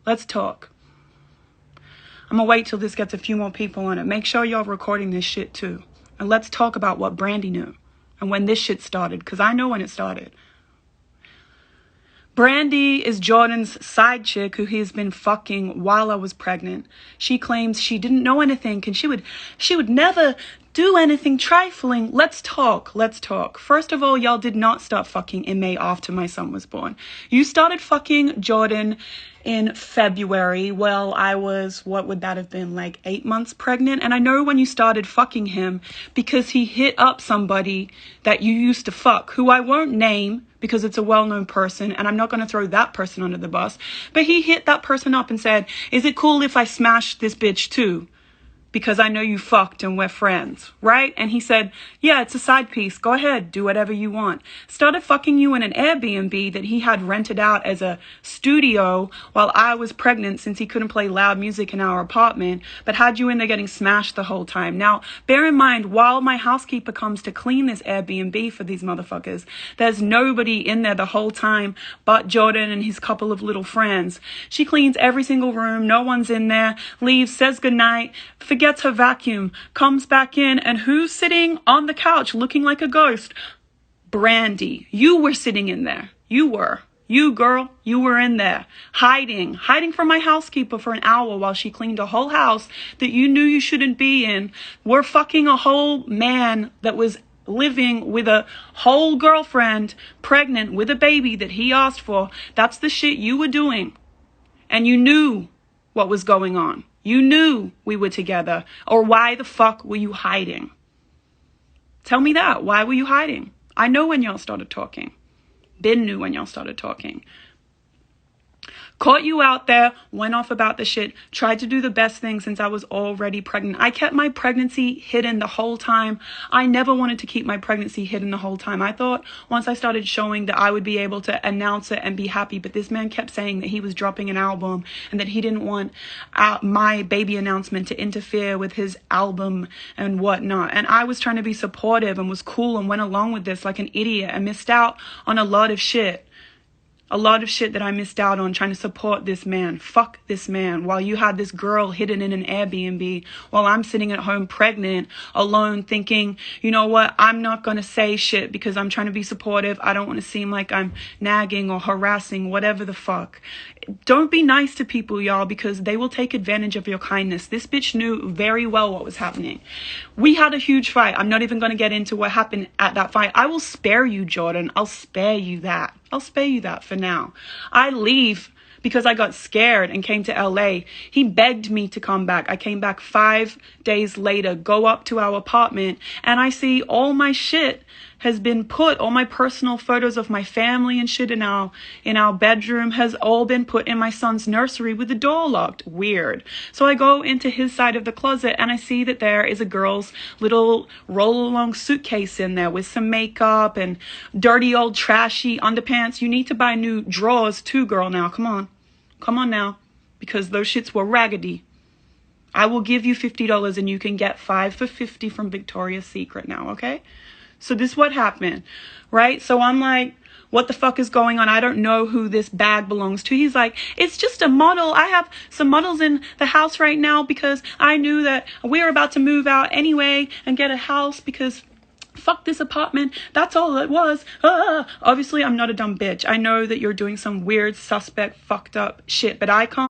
Let's talk. I'm gonna wait till this gets a few more people on it. Make sure y'all recording this shit too. And let's talk about what Brandy knew and when this shit started, because I know when it started. Brandy is Jordan's side chick who he's been fucking while I was pregnant. She claims she didn't know anything and she would never do anything trifling. Let's talk. First of all, y'all did not start fucking in May after my son was born. You started fucking Jordan in February. Well, I was, what would that have been, like 8 months pregnant? And I know when you started fucking him because he hit up somebody that you used to fuck, who I won't name because it's a well-known person and I'm not going to throw that person under the bus. But he hit that person up and said, is it cool if I smash this bitch too? Because I know you fucked and we're friends, right? And he said, yeah, it's a side piece. Go ahead, do whatever you want. Started fucking you in an Airbnb that he had rented out as a studio while I was pregnant, since he couldn't play loud music in our apartment, but had you in there getting smashed the whole time. Now, bear in mind, while my housekeeper comes to clean this Airbnb for these motherfuckers, there's nobody in there the whole time but Jordan and his couple of little friends. She cleans every single room. No one's in there. Leaves, says goodnight, forgets her vacuum, comes back in, and who's sitting on the couch looking like a ghost? Brandy. You were sitting in there. You were. You, girl, you were in there, hiding from my housekeeper for an hour while she cleaned a whole house that you knew you shouldn't be in. We're fucking a whole man that was living with a whole girlfriend, pregnant with a baby that he asked for. That's the shit you were doing. And you knew what was going on. You knew we were together. Or why the fuck were you hiding? Tell me that. Why were you hiding? I know when y'all started talking. Ben knew when y'all started talking. Caught you out there, went off about the shit, tried to do the best thing since I was already pregnant. I kept my pregnancy hidden the whole time. I never wanted to keep my pregnancy hidden the whole time. I thought once I started showing that I would be able to announce it and be happy, but this man kept saying that he was dropping an album and that he didn't want my baby announcement to interfere with his album and whatnot. And I was trying to be supportive and was cool and went along with this like an idiot and missed out on a lot of shit. A lot of shit that I missed out on trying to support this man. Fuck this man. While you had this girl hidden in an Airbnb, while I'm sitting at home pregnant, alone, thinking, you know what, I'm not going to say shit because I'm trying to be supportive. I don't want to seem like I'm nagging or harassing, whatever the fuck. Don't be nice to people, y'all, because they will take advantage of your kindness. This bitch knew very well what was happening. We had a huge fight. I'm not even going to get into what happened at that fight. I will spare you, Jordan. I'll spare you that. I'll spare you that for now. I leave because I got scared and came to LA. He begged me to come back. I came back 5 days later, go up to our apartment, and I see all my shit has been put, all my personal photos of my family and shit in our bedroom has all been put in my son's nursery with the door locked. Weird. So I go into his side of the closet and I see that there is a girl's little roll-along suitcase in there with some makeup and dirty old trashy underpants. You need to buy new drawers too, girl, now. Come on. Come on now. Because those shits were raggedy. I will give you $50 and you can get 5 for $50 from Victoria's Secret now, okay? So this is what happened, right? So I'm like, what the fuck is going on? I don't know who this bag belongs to. He's like, it's just a model. I have some models in the house right now because I knew that we were about to move out anyway and get a house because fuck this apartment. That's all it was. Obviously, I'm not a dumb bitch. I know that you're doing some weird, suspect, fucked up shit, but I can't